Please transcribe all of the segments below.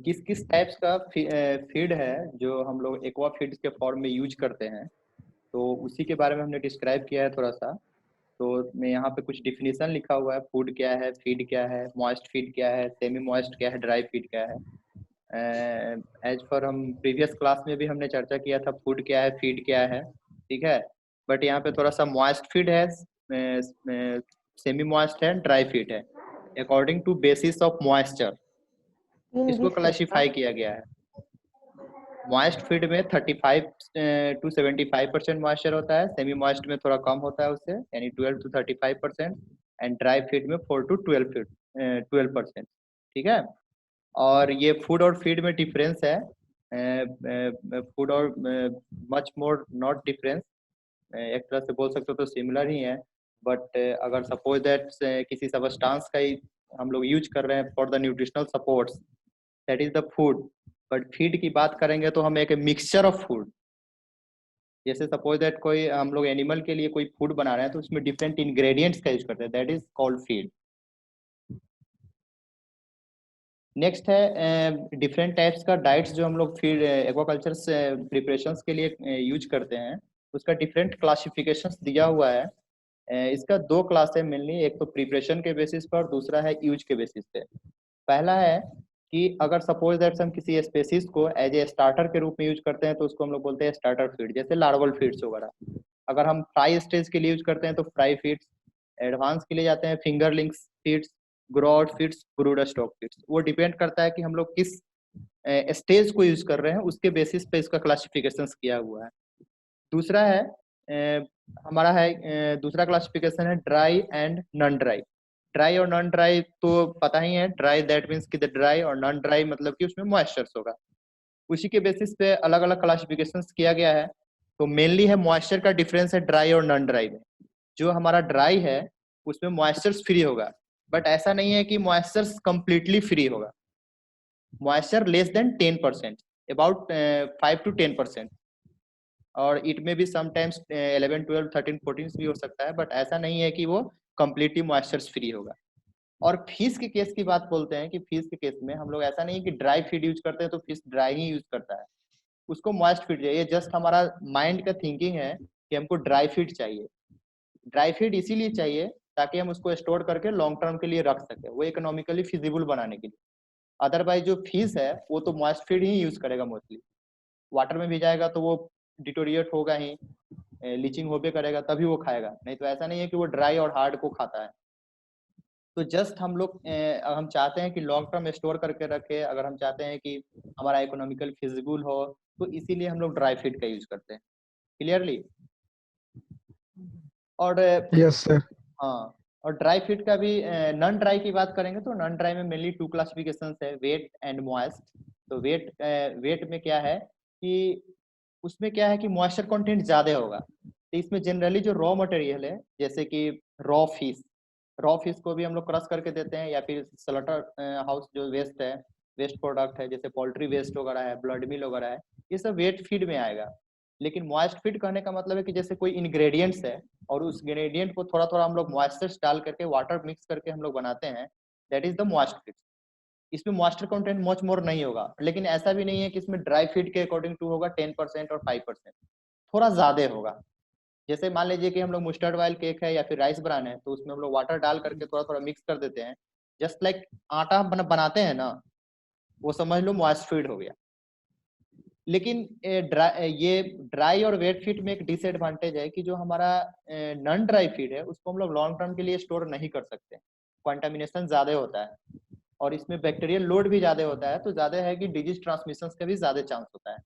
किस किस टाइप्स का फीड है जो हम लोग एक्वा फीड्स के फॉर्म में यूज करते हैं, तो उसी के बारे में हमने डिस्क्राइब किया है थोड़ा सा। तो मैं यहाँ पे कुछ डिफिनीशन लिखा हुआ है, फूड क्या है, फीड क्या है, मॉइस्ट फीड क्या है, सेमी मॉइस्ट क्या है, ड्राई फीड क्या है। एज पर हम प्रीवियस क्लास में भी हमने चर्चा किया था फूड क्या है, फीड क्या है, ठीक है। बट यहाँ पे थोड़ा सा मॉइस्ट फीड है, सेमी मॉइस्ट है, ड्राई फीड है, according to basis of moisture इसको क्लासिफाई किया गया है। मॉइस्ट फीड में 35 to 75% मॉइस्चर होता है, सेमी मॉइस्ट में थोड़ा कम होता है उससे, यानी 12 to 35%, एंड ड्राई फीड में 4 to 12%, ठीक है। और ये फूड और फीड में डिफरेंस है, फूड और मच मोर नॉट डिफरेंस, एक तरह से बोल सकते हो तो सिमिलर ही है। बट अगर सपोज दैट किसी सबस्टांस का ही हम लोग यूज कर रहे हैं for the nutritional supports, that is the food. But feed की बात करेंगे तो हम एक मिक्सचर ऑफ फूड, जैसे सपोज दैट कोई हम लोग एनिमल के लिए कोई फूड बना रहे हैं तो उसमें डिफरेंट इंग्रेडिएंट्स का यूज करते हैं, that is called feed. Next है डिफरेंट टाइप्स का डाइट्स जो हम लोग फीड एक्वाकल्चर से प्रिपरेशंस के लिए यूज करते हैं, उसका डिफरेंट क्लासिफिकेशंस दिया हुआ है। इसका दो क्लास है मेनली, एक तो प्रिपरेशन के बेसिस पर, दूसरा है यूज के बेसिस पे। पहला है कि अगर सपोज दैट हम किसी स्पेसीज को एज ए स्टार्टर के रूप में यूज करते हैं तो उसको हम लोग बोलते हैं स्टार्टर फीड, जैसे लार्वल फीड्स वगैरह। अगर हम फ्राई स्टेज के लिए यूज करते हैं तो फ्राई फीड्स, एडवांस के लिए जाते हैं fingerlings feeds, grow out feeds, brooder stock feeds. वो डिपेंड करता है कि हम लोग किस स्टेज को यूज कर रहे हैं, उसके बेसिस पे इसका क्लासिफिकेशन किया हुआ है। दूसरा है हमारा है दूसरा क्लासिफिकेशन है dry and non dry. Dry और नॉन ड्राई तो पता ही है, ड्राई दैट मीन्स कि द ड्राई, और नॉन ड्राई मतलब कि उसमें मॉइस्चर्स होगा। उसी के बेसिस पे अलग अलग क्लासिफिकेशन किया गया है। तो मेनली है मॉइस्चर का डिफरेंस है ड्राई और नॉन ड्राई में। जो हमारा ड्राई है उसमें मॉइस्चर्स फ्री होगा, बट ऐसा नहीं है कि मॉइस्चर्स कंप्लीटली फ्री होगा। Moisture less than 10%, about 5 to 10%, और इट में भी समटाइम्स 11 12 13 14 भी हो सकता है, बट ऐसा नहीं है कि वो कंप्लीटली मॉइस्चर्स फ्री होगा। और फिश के केस की बात बोलते हैं कि फिश के केस में हम लोग ऐसा नहीं कि ड्राई फीड यूज करते हैं तो फिश ड्राई ही यूज करता है, उसको मॉइस्ट फीड चाहिए। जस्ट हमारा माइंड का थिंकिंग है कि हमको ड्राई फीड चाहिए। ड्राई फीड इसीलिए चाहिए ताकि हम उसको स्टोर करके लॉन्ग टर्म के लिए रख सके, वो इकोनॉमिकली फिजिबल बनाने के लिए। अदरवाइज जो फिश है वो तो मॉइस्ट फीड ही यूज करेगा मोस्टली, वाटर में भी जाएगा तो वो डिटोरिएट होगा ही, लीचिंग होबे करेगा तभी वो खाएगा, नहीं तो ऐसा नहीं है कि वो ड्राई और हार्ड को खाता है। तो जस्ट हम लोग हम चाहते हैं कि लॉन्ग टर्म स्टोर करके रखे, अगर हम चाहते हैं कि हमारा इकोनॉमिकल फिजिबल हो, तो इसीलिए हम लोग ड्राई फीड का यूज करते हैं। क्लियरली। और यस सर। हाँ, और ड्राई फीड का भी नॉन ड्राई की बात करेंगे तो नॉन ड्राई में मेनली टू क्लासिफिकेशन है, वेट एंड मॉइस्ट। तो वेट में क्या है कि उसमें क्या है कि मॉइस्चर कंटेंट ज्यादा होगा। तो इसमें जनरली जो रॉ मटेरियल है, जैसे कि रॉ फिश को भी हम लोग क्रश करके देते हैं, या फिर स्लॉटर हाउस जो वेस्ट है, वेस्ट प्रोडक्ट है, जैसे पोल्ट्री वेस्ट वगैरह है, ब्लड मिल वगैरह है, ये सब वेट फीड में आएगा। लेकिन मॉइस्ट फीड कहने का मतलब है कि जैसे कोई इंग्रेडिएंट्स है और उस इंग्रेडिएंट को थोड़ा थोड़ा हम लोग मॉइस्चर डाल करके, वाटर मिक्स करके हम लोग बनाते हैं, that is the moist feed. इसमें मॉइस्चर कंटेंट मच मोर नहीं होगा, लेकिन ऐसा भी नहीं है कि इसमें ड्राई फीड के अकॉर्डिंग टू होगा 10% और 5%, थोड़ा ज्यादा होगा। जैसे मान लीजिए कि हम लोग मस्टर्ड ऑयल केक है या फिर राइस ब्रान है, तो उसमें हम लोग वाटर डाल करके थोड़ा थोड़ा मिक्स कर देते हैं, जस्ट लाइक आटा बनाते हैं ना, वो समझ लो मॉइस्ट फीड हो गया। लेकिन ये ड्राई और वेट फीड में एक डिसएडवांटेज है कि जो हमारा नॉन ड्राई फीड है उसको हम लोग लॉन्ग टर्म के लिए स्टोर नहीं कर सकते, कंटामिनेशन ज्यादा होता है, और इसमें बैक्टीरियल लोड भी ज्यादा होता है, तो ज्यादा है कि डिजीज ट्रांसमिशन का भी ज्यादा चांस होता है।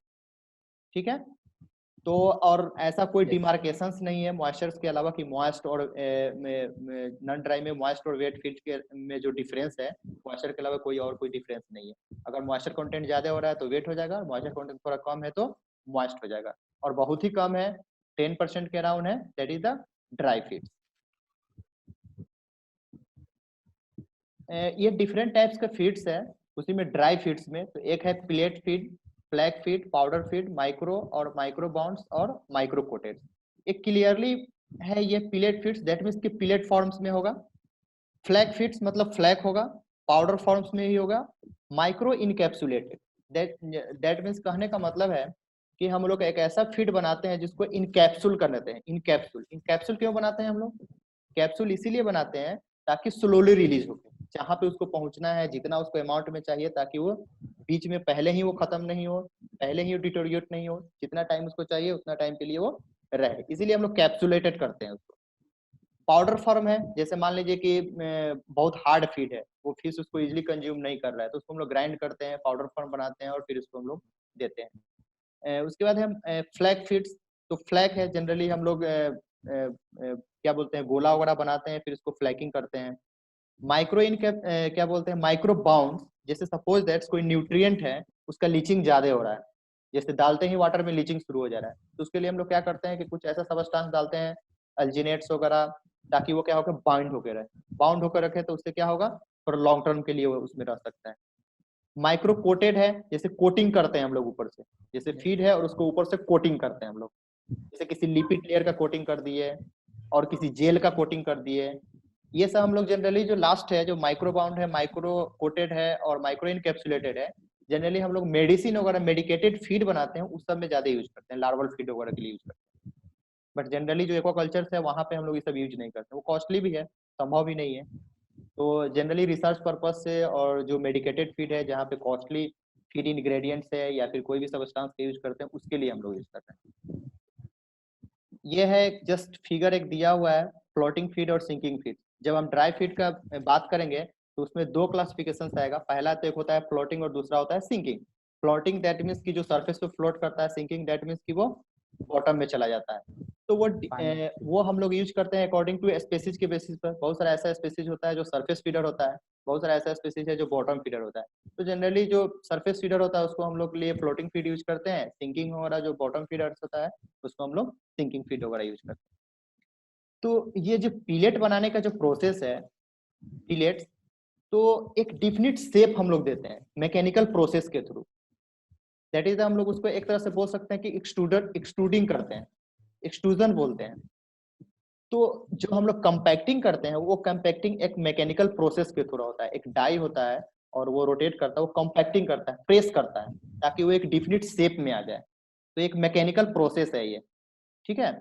ठीक है। तो और ऐसा कोई डिमार्केशंस नहीं है मॉइस्चर्स के अलावा कि मॉइस्ट और नॉन ड्राई में मॉइस्ट और वेट फीड के में जो डिफरेंस है, मॉइस्चर के अलावा कोई और कोई डिफरेंस नहीं है। अगर मॉइस्चर कंटेंट ज्यादा हो रहा है तो वेट हो जाएगा, मॉइस्चर कंटेंट थोड़ा कम है तो मॉइस्ट हो जाएगा, और बहुत ही कम है 10% के अराउंड है, that is the dry feed. ये डिफरेंट टाइप्स का फीड्स है उसी में ड्राई फीड्स में। तो एक है plate feed, flag feed, powder feed, micro और माइक्रो बाउंड्स और माइक्रो कोटेड। एक क्लियरली है ये प्लेट फीड्स, दैट मीन्स कि प्लेट फॉर्म्स में होगा। फ्लैग फीड्स मतलब फ्लैग होगा, पाउडर फॉर्म्स में ही होगा, माइक्रो इनकैप्सुलेटेड, दैट मीन्स कहने का मतलब है कि हम लोग एक ऐसा फीड बनाते हैं जिसको इनकैप्सुल कर देते हैं। इनकैप्सुल, इनकैप्सुल क्यों बनाते हैं हम लोग? कैप्सूल इसीलिए बनाते हैं ताकि स्लोली रिलीज हो, जहाँ पे उसको पहुंचना है, जितना उसको अमाउंट में चाहिए, ताकि वो बीच में पहले ही वो खत्म नहीं हो, पहले ही वो डिटोरिएट नहीं हो, जितना टाइम उसको चाहिए उतना टाइम के लिए वो रहे, इसीलिए हम लोग कैप्सुलेटेड करते हैं उसको। पाउडर फॉर्म है, जैसे मान लीजिए कि बहुत हार्ड फीड है, वो फिश उसको इजीली कंज्यूम नहीं कर रहा है, तो उसको हम लोग ग्राइंड करते हैं, पाउडर फॉर्म बनाते हैं और फिर उसको हम लोग देते हैं। उसके बाद हम फ्लैग फीड्स, तो फ्लैग है जनरली हम लोग क्या बोलते हैं, गोला वगैरह बनाते हैं, फिर उसको फ्लैकिंग करते हैं। माइक्रो इन क्या बोलते हैं, माइक्रो बाउंड, जैसे सपोज दैट कोई न्यूट्रिएंट है उसका लीचिंग ज्यादा हो रहा है, जैसे डालते ही वाटर में लीचिंग शुरू हो जा रहा है, तो उसके लिए हम लोग क्या करते हैं कि कुछ ऐसा सबस्टांस डालते हैं, अल्जीनेट्स वगैरह, ताकि वो क्या होकर बाउंड होकर रहे, बाउंड होकर रखे, तो उससे क्या होगा, थोड़ा लॉन्ग टर्म के लिए वो उसमें रह सकता है। माइक्रो कोटेड है, जैसे कोटिंग करते हैं हम लोग ऊपर से, जैसे फीड है और उसको ऊपर से कोटिंग करते हैं हम लोग, जैसे किसी लिपिड लेयर का कोटिंग कर दिए और किसी जेल का कोटिंग कर दिए। ये सब हम लोग जनरली, जो लास्ट है, जो माइक्रो बाउंड है, माइक्रो कोटेड है और माइक्रो इनकैप्सुलेटेड है, जनरली हम लोग मेडिसिन वगैरह, मेडिकेटेड फीड बनाते हैं, उस सब में ज्यादा यूज करते हैं, लार्वल फीड वगैरह के लिए यूज करते हैं। बट जनरली जो एक्वाकल्चर है वहाँ पे हम लोग ये सब यूज नहीं करते, वो कॉस्टली भी है, संभव भी नहीं है। तो जनरली रिसर्च पर्पज से और जो मेडिकेटेड फीड है, जहाँ पे कॉस्टली फीड इंग्रेडिएंट्स है या फिर कोई भी सब्सटेंस का यूज करते हैं, उसके लिए हम लोग यूज करते हैं। ये है जस्ट फिगर एक दिया हुआ है, फ्लोटिंग फीड और सिंकिंग फीड। जब हम ड्राई फीड का बात करेंगे तो उसमें दो क्लासिफिकेशन आएगा, पहला तो एक होता है फ्लोटिंग और दूसरा होता है सिंकिंग। फ्लोटिंग दैट मीन्स की जो सरफेस पे फ्लोट करता है, सिंकिंग दैट मीन्स की वो बॉटम में चला जाता है। तो वो हम लोग यूज करते हैं अकॉर्डिंग टू स्पेसीज के बेसिस पर। बहुत सारा ऐसा स्पेसीज होता है जो सरफेस फीडर होता है, बहुत सारा ऐसा स्पेसीज है जो बॉटम फीडर होता है। तो जनरली जो सरफेस फीडर होता है उसको हम लोग लिए फ्लोटिंग फीड यूज करते हैं, सिंकिंग वगैरह जो बॉटम फीडर होता है उसको हम लोग सिंकिंग फीड वगैरह यूज करते हैं। तो ये जो पिलेट बनाने का जो प्रोसेस है, पिलेट्स, तो एक डिफिनिट शेप हम लोग देते हैं मैकेनिकल प्रोसेस के थ्रू। दैट इज हम लोग उसको एक तरह से बोल सकते हैं कि एक्सट्रूडिंग करते हैं, एक्सट्रूजन बोलते हैं। तो जो हम लोग कंपैक्टिंग करते हैं, वो कंपैक्टिंग एक मैकेनिकल प्रोसेस के थ्रू होता है, एक डाई होता है और वो रोटेट करता है, वो कंपैक्टिंग करता है, प्रेस करता है, ताकि वो एक डिफिनिट शेप में आ जाए। तो एक मैकेनिकल प्रोसेस है ये, ठीक है।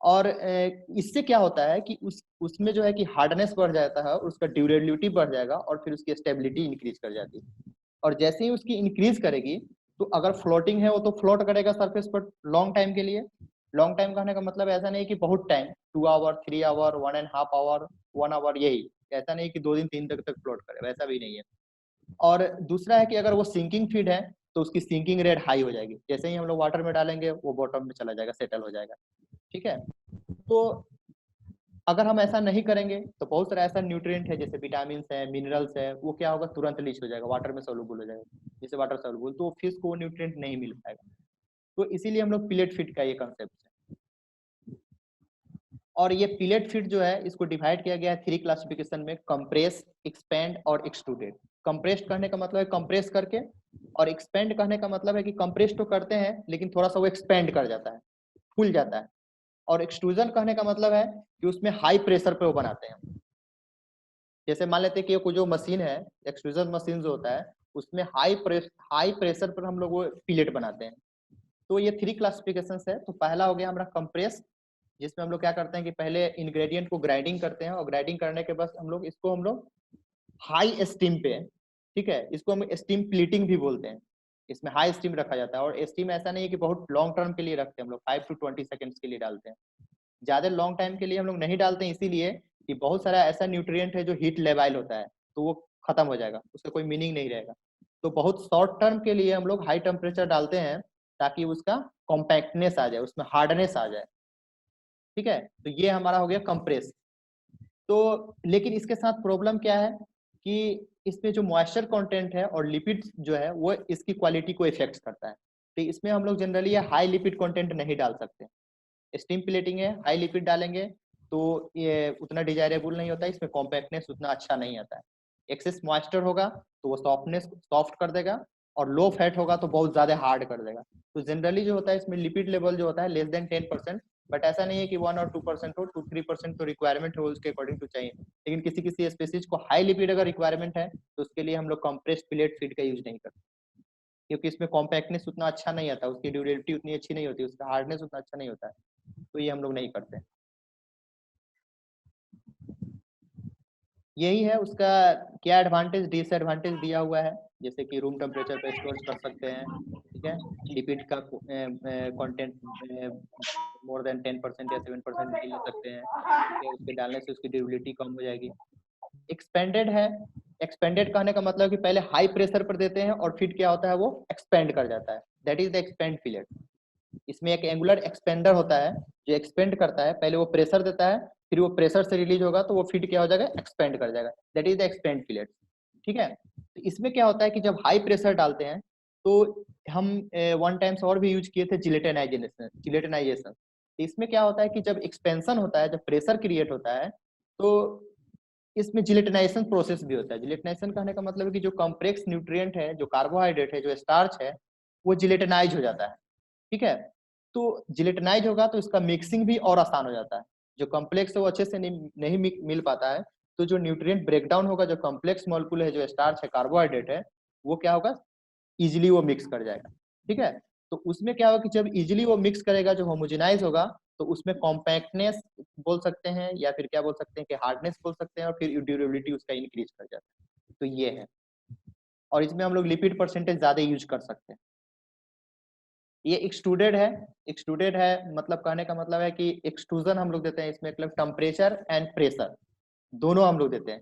और इससे क्या होता है कि उसमें जो है कि हार्डनेस बढ़ जाता है, उसका ड्यूरेबिलिटी बढ़ जाएगा और फिर उसकी स्टेबिलिटी इंक्रीज कर जाती है। और जैसे ही उसकी इंक्रीज करेगी, तो अगर फ्लोटिंग है वो तो फ्लोट करेगा सरफेस पर लॉन्ग टाइम के लिए। लॉन्ग टाइम कहने का मतलब ऐसा नहीं कि बहुत time, 2 hour, 3 hour, 1.5 hour, 1 hour, यही ऐसा नहीं कि 2 दिन 3 दिन तक फ्लोट करे, वैसा भी नहीं है। और दूसरा है कि अगर वो सिंकिंग फीड है तो उसकी सिंकिंग रेट हाई हो जाएगी, जैसे ही हम लोग वाटर में डालेंगे वो बॉटम में चला जाएगा, सेटल हो जाएगा, ठीक है। तो अगर हम ऐसा नहीं करेंगे तो बहुत सारा ऐसा न्यूट्रिएंट है, जैसे विटामिन है, मिनरल्स है, वो क्या होगा, तुरंत लीच हो जाएगा, वाटर में सोलुबल हो जाएगा, जैसे वाटर सोलुबल, तो फिश को न्यूट्रिएंट नहीं मिल पाएगा। तो इसीलिए हम लोग पिलेट फीड का ये कंसेप्ट है। और ये पिलेट फीड जो है, इसको डिवाइड किया गया है 3 क्लासिफिकेशन में, कंप्रेस, एक्सपेंड और एक्सट्रूडेड। कंप्रेस्ड करने का मतलब है कंप्रेस करके, और एक्सपेंड करने का मतलब है कि कंप्रेस तो करते हैं लेकिन थोड़ा सा वो एक्सपेंड कर जाता है, फूल जाता है। और एक्सट्रूजन कहने का मतलब है कि उसमें हाई प्रेशर पे वो बनाते हैं। जैसे मान लेते हैं कि ये जो मशीन है, एक्सट्रूजन मशीन जो होता है, उसमें हाई प्रेशर पर हम लोग वो पिलेट बनाते हैं। तो ये 3 क्लासिफिकेशन है। तो पहला हो गया हमारा कंप्रेस, जिसमें हम लोग क्या करते हैं कि पहले इंग्रेडिएंट को ग्राइंडिंग करते हैं, और ग्राइंडिंग करने के बाद हम लोग हाई स्टीम पे, ठीक है, इसको हम स्टीम प्लीटिंग भी बोलते हैं। इसमें हाई स्टीम रखा जाता है, और स्टीम ऐसा नहीं है कि बहुत लॉन्ग टर्म के लिए रखते हैं, हम लोग 5 to 20 सेकंड्स के लिए डालते हैं। ज्यादा लॉन्ग टाइम के लिए हम लोग नहीं डालते हैं, इसीलिए कि बहुत सारा ऐसा न्यूट्रिएंट है जो हीट लेवल होता है, तो वो खत्म हो जाएगा, उसका कोई मीनिंग नहीं रहेगा। तो बहुत शॉर्ट टर्म के लिए हम लोग हाई टेम्परेचर डालते हैं, ताकि उसका कॉम्पैक्टनेस आ जाए, उसमें हार्डनेस आ जाए, ठीक है। तो ये हमारा हो गया कंप्रेस। तो लेकिन इसके साथ प्रॉब्लम क्या है कि इसमें जो मॉइस्चर कंटेंट है और लिपिड जो है वो इसकी क्वालिटी को इफेक्ट करता है। तो इसमें हम लोग जनरली हाई लिपिड कंटेंट नहीं डाल सकते। स्टीम प्लेटिंग है, हाई लिपिड डालेंगे तो ये उतना डिजायरेबल नहीं होता है, इसमें कॉम्पैक्टनेस उतना अच्छा नहीं आता है। एक्सेस मॉइस्चर होगा तो वो सॉफ्ट कर देगा, और लो फैट होगा तो बहुत ज्यादा हार्ड कर देगा। तो जनरली जो होता है इसमें लिपिड लेवल जो होता है लेस देन 10%, बट ऐसा नहीं है कि 1 और 2% हो, 2-3% तो रिक्वायरमेंट हो उसके अकॉर्डिंग टू चाहिए। लेकिन किसी किसी स्पीसीज को हाई लिपिड अगर रिक्वायरमेंट है तो उसके लिए हम लोग कंप्रेस्ड फिलेट फीड का यूज नहीं करते, क्योंकि इसमें कॉम्पैक्टनेस उतना अच्छा नहीं आता, उसकी ड्यूरेबिलिटी उतनी अच्छी नहीं होती, उसका हार्डनेस उतना अच्छा नहीं होता है, तो ये हम लोग नहीं करते। यही है उसका क्या एडवांटेज डिसएडवांटेज दिया हुआ है, जैसे कि रूम टेम्परेचर पे स्टोर कर सकते हैं, ठीक है, लिपिड का कंटेंट मोर देन 10% या 7% नहीं ले सकते हैं, ठीक है, उसके डालने से उसकी ड्यूरेबिलिटी कम हो जाएगी। एक्सपेंडेड है, एक्सपेंडेड कहने का मतलब कि पहले हाई प्रेशर पर देते हैं और फिर क्या होता है वो एक्सपेंड कर जाता है, that is the expand fillet. इसमें एक एंगुलर एक्सपेंडर होता है जो एक्सपेंड करता है, पहले वो प्रेशर देता है, फिर वो प्रेशर से रिलीज होगा तो वो फीड क्या हो जाएगा, एक्सपेंड कर जाएगा, that is the expand fillet, ठीक है। तो इसमें क्या होता है कि जब हाई प्रेशर डालते हैं तो हम वन टाइम्स और भी यूज किए थे जिलेटिनाइजेशन। इसमें क्या होता है कि जब एक्सपेंशन होता है, जब प्रेशर क्रिएट होता है तो इसमें जिलेटिनाइजेशन प्रोसेस भी होता है। जिलेटिनाइजेशन कहने का मतलब है कि जो कॉम्प्लेक्स न्यूट्रिएंट है, जो कार्बोहाइड्रेट है, जो स्टार्च है, वो जिलेटिनाइज हो जाता है, ठीक है। तो जिलेटिनाइज होगा तो इसका मिक्सिंग भी और आसान हो जाता है, जो कॉम्प्लेक्स है वो अच्छे से नहीं मिल पाता है, तो जो न्यूट्रिएंट ब्रेकडाउन होगा, जो कॉम्प्लेक्स मॉलिक्यूल है, जो स्टार्च है, कार्बोहाइड्रेट है, वो क्या होगा, इजिली वो मिक्स कर जाएगा, ठीक है। तो उसमें क्या होगा कि जब इजिली वो मिक्स करेगा, जो होमोजेनाइज होगा, तो उसमें कॉम्पैक्टनेस बोल सकते हैं या फिर क्या बोल सकते हैं कि हार्डनेस बोल सकते हैं, और फिर ड्यूरेबिलिटी उसका इंक्रीज कर जाता है, तो ये है। और इसमें हम लोग लिपिड परसेंटेज ज्यादा यूज कर सकते हैं। ये एक्सट्रूडेड है, एक्सट्रूडेड है मतलब कहने का मतलब है कि एक्सट्रूजन हम लोग देते हैं इसमें, मतलब टेम्परेचर एंड प्रेशर दोनों हम लोग देते हैं,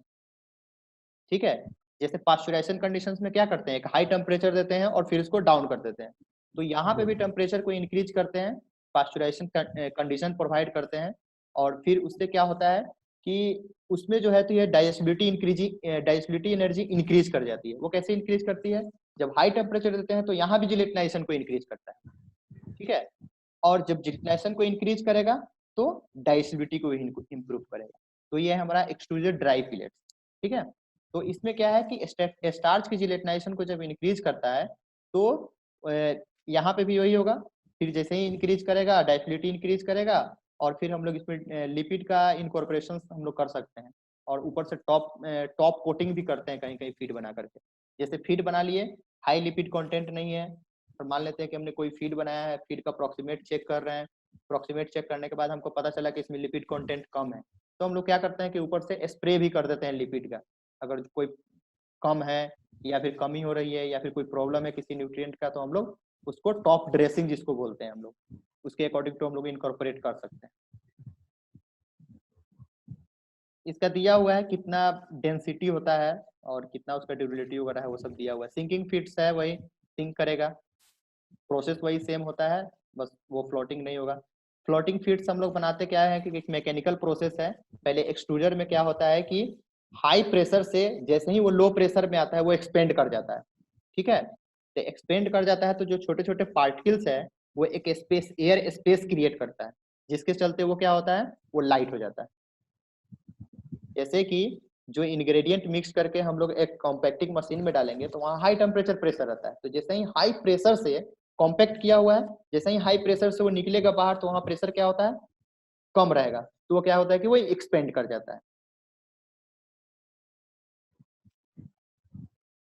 ठीक है। जैसे पास्चुराइजेशन कंडीशंस में क्या करते हैं, एक हाई टेम्परेचर देते हैं और फिर इसको डाउन कर देते हैं, तो यहाँ पे भी टेम्परेचर को इंक्रीज करते हैं, पास्चुराइजेशन कंडीशन प्रोवाइड करते हैं, और फिर उससे क्या होता है कि उसमें जो है तो ये डाइजेस्टिबिलिटी एनर्जी इंक्रीज कर जाती है। वो कैसे इंक्रीज करती है, जब हाई टेम्परेचर देते हैं तो यहाँ भी जिलेटिनाइजेशन को इंक्रीज करता है, ठीक है, और जब जिलेटिनाइजेशन को इंक्रीज करेगा तो डाइजेस्टिबिलिटी को इम्प्रूव करेगा। तो ये है हमारा एक्सट्रूडेड ड्राई फिलेट, ठीक है। तो इसमें क्या है कि स्टार्च की जिलेटिनाइजेशन को जब इंक्रीज करता है तो यहाँ पे भी वही होगा, फिर जैसे ही इंक्रीज करेगा डाइजेस्टिबिलिटी इंक्रीज करेगा, और फिर हम लोग इसमें लिपिड का इनकॉर्पोरेशन हम लोग कर सकते हैं, और ऊपर से टॉप कोटिंग भी करते हैं कहीं कहीं फीड बना करके। जैसे फीड बना लिए, हाई लिपिड कंटेंट नहीं है, और मान लेते हैं कि हमने कोई फीड बनाया है, फीड का अप्रोक्सीमेट चेक कर रहे हैं, अप्रोक्सीमेट चेक करने के बाद हमको पता चला कि इसमें लिपिड कंटेंट कम है, तो हम लोग क्या करते हैं कि ऊपर से स्प्रे भी कर देते हैं लिपिड का, अगर कोई कम है या फिर कमी हो रही है या फिर कोई प्रॉब्लम है किसी न्यूट्रिएंट का, तो हम लोग उसको टॉप ड्रेसिंग जिसको बोलते हैं हम लोग, उसके अकॉर्डिंग टू हम लोग इनकॉर्पोरेट कर सकते हैं। इसका दिया हुआ है कितना डेंसिटी होता है और कितना उसका ड्यूरेबिलिटी वगैरह है, वो सब दिया हुआ है। सिंकिंग फिट्स है, वही सिंक करेगा, प्रोसेस वही सेम होता है, बस वो फ्लोटिंग नहीं होगा। फ्लोटिंग फीड्स हम लोग बनाते क्या है कि एक मैकेनिकल प्रोसेस है। पहले एक्सट्रूजर में क्या होता है कि हाई प्रेशर से जैसे ही वो लो प्रेशर में आता है वो एक्सपेंड कर जाता है, ठीक है। तो एक्सपेंड कर जाता है तो जो छोटे छोटे पार्टिकल्स है वो एक स्पेस, एयर स्पेस क्रिएट करता है, जिसके चलते वो क्या होता है, वो लाइट हो जाता है। जैसे कि जो इंग्रेडिएंट मिक्स करके हम लोग एक कॉम्पैक्टिंग मशीन में डालेंगे तो वहाँ हाई टेम्परेचर प्रेशर रहता है, तो जैसे ही हाई प्रेशर से कॉम्पैक्ट किया हुआ है, जैसे ही हाई प्रेशर से वो निकलेगा बाहर तो वहाँ प्रेशर क्या होता है, कम रहेगा, तो वो क्या होता है कि वो एक्सपेंड कर जाता है।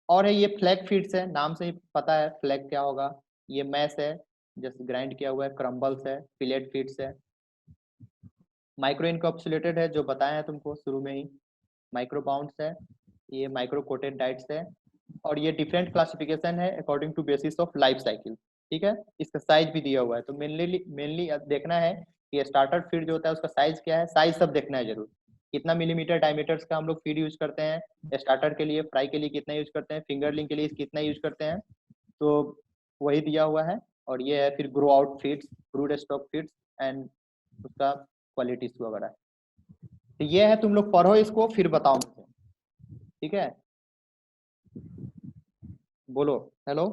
और है ये फ्लैग फीड्स है, नाम से ही पता है फ्लैग क्या होगा, ये मैश है जैसे ग्राइंड किया हुआ है, क्रम्बल्स है, फिलेट फीड्स है, माइक्रो इनकैप्सुलेटेड है जो बताया है तुमको शुरू में ही, माइक्रो बाउंड्स है, ये माइक्रो कोटेड डाइट्स है, और ये डिफरेंट क्लासिफिकेशन है according to basis of life cycle, ठीक है। इसका साइज भी दिया हुआ है, तो मेनली देखना है कि स्टार्टर फीड जो होता है उसका साइज क्या है, साइज सब देखना है जरूर, कितना मिलीमीटर डायमीटर्स का हम लोग फीड यूज करते हैं स्टार्टर के लिए, फ्राई के लिए कितना यूज करते हैं, फिंगरलिंग के लिए कितना यूज करते हैं, तो वही दिया हुआ है। और ये है फिर grow out feeds, brood stock feeds and उसका क्वालिटीज वगैरह। तो ये है, तुम लोग पढ़ो इसको फिर बताओ मुझे, ठीक है। बोलो हेलो,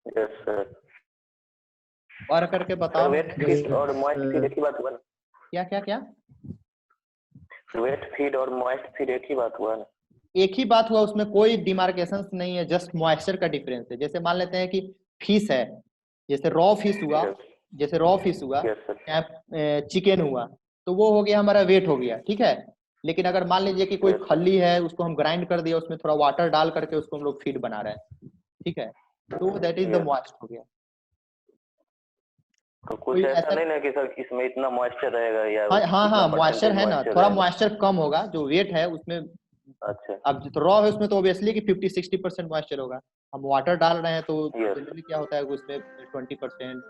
यस सर। और करके बताओ वेट फीड और मॉइस्ट फीड एक ही बात हुआ ना? क्या क्या क्या, वेट फीड और मॉइस्ट फीड एक ही बात हुआ ना? एक ही बात हुआ, उसमें कोई डिमार्केशन नहीं है, जस्ट मॉइस्चर का डिफरेंस है। जैसे मान लेते हैं कि फिश है, जैसे रॉ फिश हुआ, जैसे रॉ फिश हुआ यस सर, या चिकन हुआ, तो वो हो गया हमारा वेट हो गया, ठीक है। लेकिन अगर मान लीजिए कि कोई Yes. खल्ली है, उसको हम ग्राइंड कर दिया, उसमें थोड़ा वाटर डाल करके उसको हम लोग फीड बना रहे हैं, ठीक है, तो that is the Yes. Moist हो गया। तो कुछ कोई ऐसा ऐसा नहीं ना कि सर इसमें इतना मॉइस्चर रहेगा या हाँ हाँ इतना हाँ, मॉइस्चर परसेंटेज है ना, मॉइस्चर थोड़ा रहेगा? मॉइस्चर कम होगा, जो वेट है उसमें। अच्छा, अब जो रॉ है उसमें तो ऑब्वियसली कि 50-60% मॉइस्चर होगा। हम वाटर डाल रहे हैं तो यस, जनरली क्या होता है कि उसमें 20%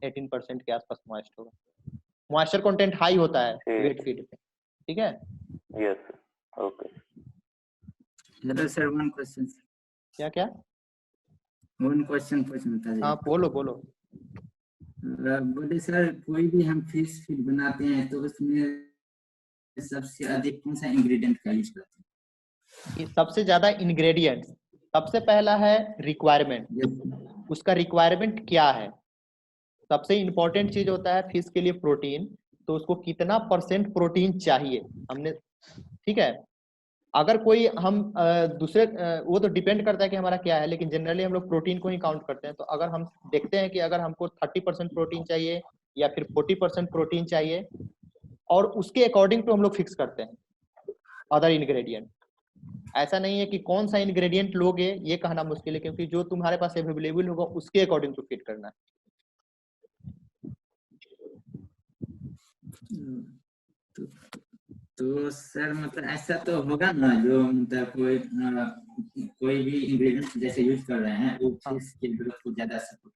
18% के आसपास मॉइस्चर होगा। मॉइस्चर कंटेंट हाई होता है ठीक, वेट फीड पे, ठीक है। Yes, okay. Hello sir, one question. क्या क्या? वन क्वेश्चन पूछना था जी। हाँ बोलो बोलो। बोले सर, कोई भी हम फिश फीड बनाते हैं तो उसमें सबसे अधिक कौन सा इंग्रेडिएंट का यूज करते हैं? कि सबसे ज्यादा इंग्रेडिएंट्स, सबसे पहला है रिक्वायरमेंट, Yes. उसका रिक्वायरमेंट क्या है। सबसे इंपॉर्टेंट चीज होता है फिश के लिए प्रोटीन, तो उसको कितना परसेंट प्रोटीन चाहिए हमने, ठीक है। अगर कोई हम दूसरे वो तो डिपेंड करता है कि हमारा क्या है, लेकिन जनरली हम लोग प्रोटीन को ही काउंट करते हैं। तो अगर हम देखते हैं कि अगर हमको 30% प्रोटीन चाहिए या फिर 40% प्रोटीन चाहिए, और उसके अकॉर्डिंग तो हम लोग फिक्स करते हैं अदर इंग्रेडिएंट। ऐसा नहीं है कि कौन सा इंग्रेडिएंट लोगे ये कहना मुश्किल है, क्योंकि जो तुम्हारे पास अवेलेबल होगा उसके अकॉर्डिंग टू फिट करना है। तो, तो सर मतलब ऐसा तो होगा ना, जो मतलब कोई भी इंग्रेडिएंट जैसे यूज कर रहे हैं वो हाँ। फिश के ग्रोथ को ज्यादा सपोर्ट।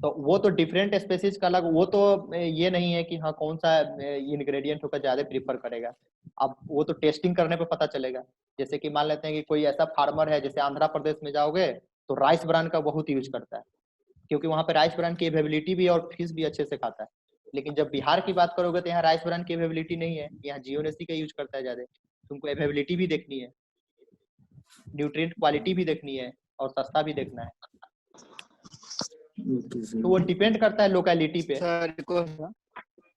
तो वो तो डिफरेंट स्पेसीज का अलग, वो तो ये नहीं है कि हाँ कौन सा इंग्रेडिएंट होकर ज्यादा प्रीफर करेगा। अब वो तो टेस्टिंग करने पे पता चलेगा। जैसे कि मान लेते हैं कि कोई ऐसा फार्मर है, जैसे आंध्र प्रदेश में जाओगे तो राइस ब्रान का बहुत यूज करता है, क्योंकि वहाँ पे राइस ब्रान की अवेलेबिलिटी भी है और फिश भी अच्छे से खाता है। लेकिन जब बिहार की बात करोगे तो यहाँ राइस ब्रान की अवेलेबिलिटी नहीं है, यहाँ जियोनेसी का यूज करता है ज्यादा। तुमको अवेलेबिलिटी भी देखनी है, न्यूट्रिएंट क्वालिटी भी देखनी है, और सस्ता भी देखना है। तो वो डिपेंड करता है लोकेलिटी पे। सर को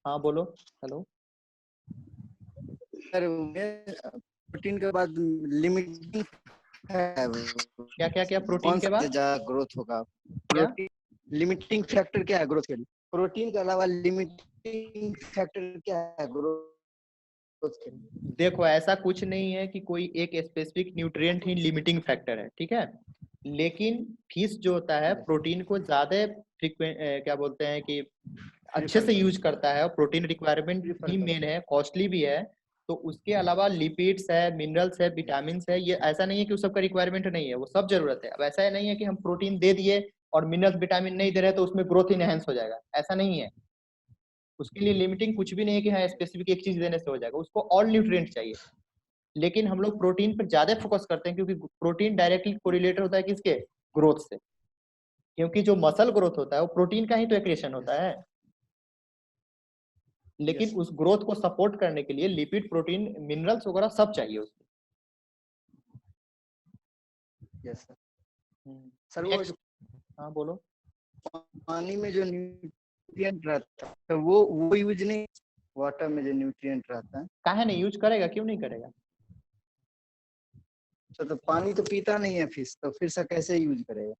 हाँ बोलो। हेलो सर, प्रोटीन के बाद लिमिटिंग है, क्या क्या क्या प्रोटीन कौन के सा बाद ज्यादा ग्रोथ होगा? क्या? प्रोटीन लिमिटिंग फैक्टर क्या है ग्रोथ के लिए? प्रोटीन के अलावा लिमिटिंग फैक्टर क्या है ग्रोथ के लिए? देखो ऐसा कुछ नहीं है कि कोई एक स्पेसिफिक न्यूट्रिएंट ही लिमिटिंग फैक्टर है, ठीक है। लेकिन फिश जो होता है प्रोटीन को ज्यादा क्या बोलते हैं कि अच्छे से यूज करता है, और प्रोटीन रिक्वायरमेंट ही मेन है, कॉस्टली भी है। तो उसके अलावा लिपिड्स है, मिनरल्स है, विटामिन है, ये ऐसा नहीं है कि उस सबका रिक्वायरमेंट नहीं है, वो सब जरूरत है। अब ऐसा नहीं है कि हम प्रोटीन दे दिए और मिनरल्स विटामिन नहीं दे रहे तो उसमें ग्रोथ इनहेंस हो जाएगा, ऐसा नहीं है। उसके लिए लिमिटिंग कुछ भी नहीं है कि हाँ स्पेसिफिक एक चीज देने से हो जाएगा, उसको ऑल न्यूट्रिएंट चाहिए। लेकिन हम लोग प्रोटीन पर ज्यादा फोकस करते हैं, क्योंकि प्रोटीन डायरेक्टली कोरिलेटेड होता है किसके ग्रोथ से, क्योंकि जो मसल ग्रोथ होता है वो प्रोटीन का ही तो एक्रेशन होता है। लेकिन उस ग्रोथ को सपोर्ट करने के लिए लिपिड, प्रोटीन, मिनरल्स वगैरह सब चाहिए उसको। यस सर, वो जो हाँ बोलो। पानी में जो न्यूट्रिएंट रहता है वो यूज नहीं, वाटर में जो न्यूट्रिएंट रहता है। काहे नहीं यूज करेगा, क्यों नहीं करेगा? तो पानी तो पीता नहीं है फिश, तो फिर से कैसे यूज करेगा?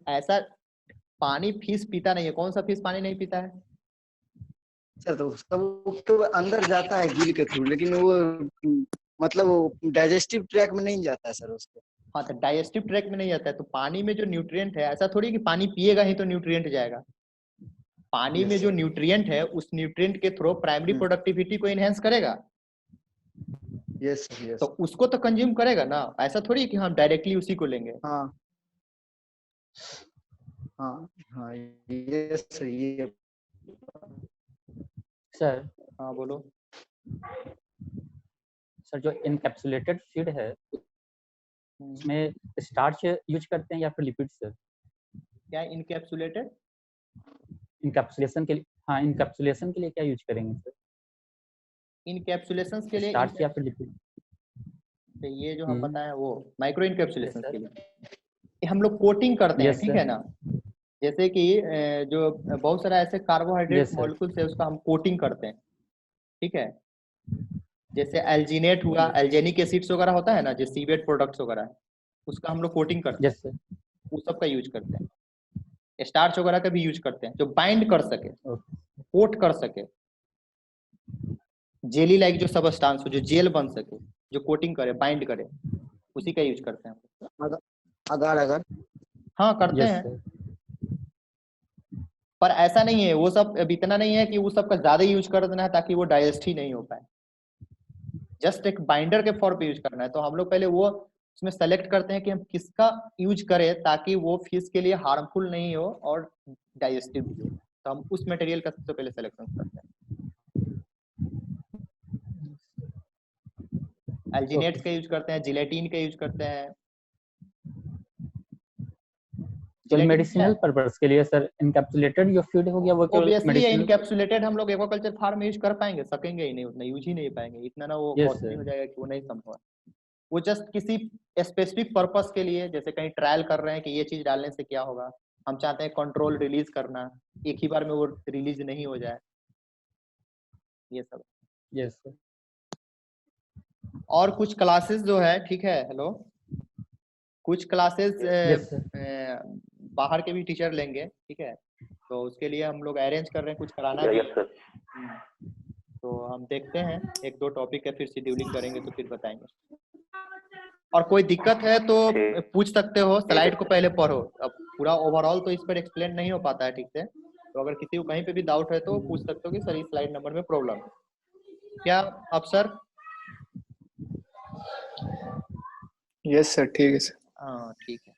ऐसा पानी फिश पीता नहीं है, कौन सा फिश पानी नहीं पीता है? सर तो सब तो अंदर जाता है गिल के थ्रू, लेकिन वो मतलब वो डाइजेस्टिव ट्रैक में नहीं जाता है सर उसके। हाँ तो डाइजेस्टिव ट्रैक में नहीं जाता है, तो पानी में जो न्यूट्रिएंट है, ऐसा थोड़ी कि पानी पिएगा ही तो न्यूट्रिएंट जाएगा। पानी में जो न्यूट्रिएंट है उस न्यूट्रिएंट के थ्रू प्राइमरी प्रोडक्टिविटी को एनहेंस करेगा। यस यस, तो उसको तो कंज्यूम करेगा ना, ऐसा थोड़ी कि हम डायरेक्टली उसी को लेंगे। हाँ हाँ हाँ, यस सर, ये सर हाँ बोलो। सर जो इनकैप्सुलेटेड फीड है उसमें स्टार्च यूज करते हैं या फिर लिपिड सर? क्या इनकैप्सुलेटेड? इनकैप्सुलेशन के लिए, हाँ इनकैप्सुलेशन के लिए क्या यूज करेंगे सर? इनकैप्सुलेशन के लिए स्टार्च या फिर लिपिड? तो ये जो हम बताएं वो माइक्रो इनकैप्सुलेशन Yes, के लिए हम लोग कोटिंग करते हैं, Yes, ठीक sir. है ना। जैसे कि जो बहुत सारा ऐसे कार्बोहाइड्रेट Yes, sir. मॉलिक्यूल्स है उसका हम कोटिंग करते हैं, ठीक है। जैसे एल्जीनेट हुआ, एल्जेनिक एसिड्स वगैरह होता है ना, जो सीवेट प्रोडक्ट्स वगैरह है, उसका हम लोग कोटिंग करते हैं, Yes, sir. उस सब का यूज करते हैं। स्टार्च वगैरह का भी यूज करते हैं, जो बाइंड कर सके, कोट कर सके, जेली लाइक जो सबस्टांस हो, जो जेल बन सके, जो कोटिंग करे, बाइंड करे, उसी का यूज करते हैं। अगर अगर हाँ करते यस हैं, सर, पर ऐसा नहीं है, वो सब अब इतना नहीं है कि वो सब का ज्यादा यूज कर देना है ताकि वो डाइजेस्ट ही नहीं हो पाए, जस्ट एक बाइंडर के फॉर्म पे यूज करना है। तो हम लोग पहले वो उसमें सेलेक्ट करते हैं कि हम किसका यूज करें ताकि वो फिश के लिए हार्मफुल नहीं हो और डाइजेस्टिव भी हो, तो हम उस मटेरियल का सबसे पहले सिलेक्शन करते हैं। एल्जिनेट्स का यूज करते हैं, जिलेटिन का यूज करते हैं। केवल मेडिसिनल पर्पस के लिए सर इनकैप्सुलेटेड जो फीड हो गया वो केवल ऑब्वियसली मेडिसिनल। इनकैप्सुलेटेड हम लोग एक्वाकल्चर फार्म में यूज कर पाएंगे, सकेंगे ही नहीं, उतना यूज ही नहीं पाएंगे, इतना ना वो Yes, कॉस्टली sir. हो जाएगा कि वो नहीं संभव है। वो जस्ट किसी स्पेसिफिक पर्पस के लिए, जैसे कहीं ट्रायल कर रहे हैं कि ये चीज डालने से क्या होगा, हम चाहते हैं कंट्रोल रिलीज करना, एक ही बार में वो रिलीज नहीं हो जाए, ये सब। यस सर, और कुछ क्लासेस जो है, ठीक है, हेलो, कुछ क्लासेस यस सर, बाहर के भी टीचर लेंगे, ठीक है, तो उसके लिए हम लोग अरेंज कर रहे हैं, कुछ कराना भी। Yes sir. तो हम देखते हैं, एक दो टॉपिक है, फिर शेड्यूलिंग करेंगे तो फिर बताएंगे। और कोई दिक्कत है तो ठीक। पूछ सकते हो, स्लाइड को पहले पढ़ो, अब पूरा ओवरऑल तो इस पर एक्सप्लेन नहीं हो पाता है ठीक से, तो अगर किसी को कहीं पे भी डाउट है तो पूछ सकते हो कि सर इस स्लाइड नंबर में प्रॉब्लम है क्या। अब सर यस सर, ठीक है सर। हाँ ठीक है।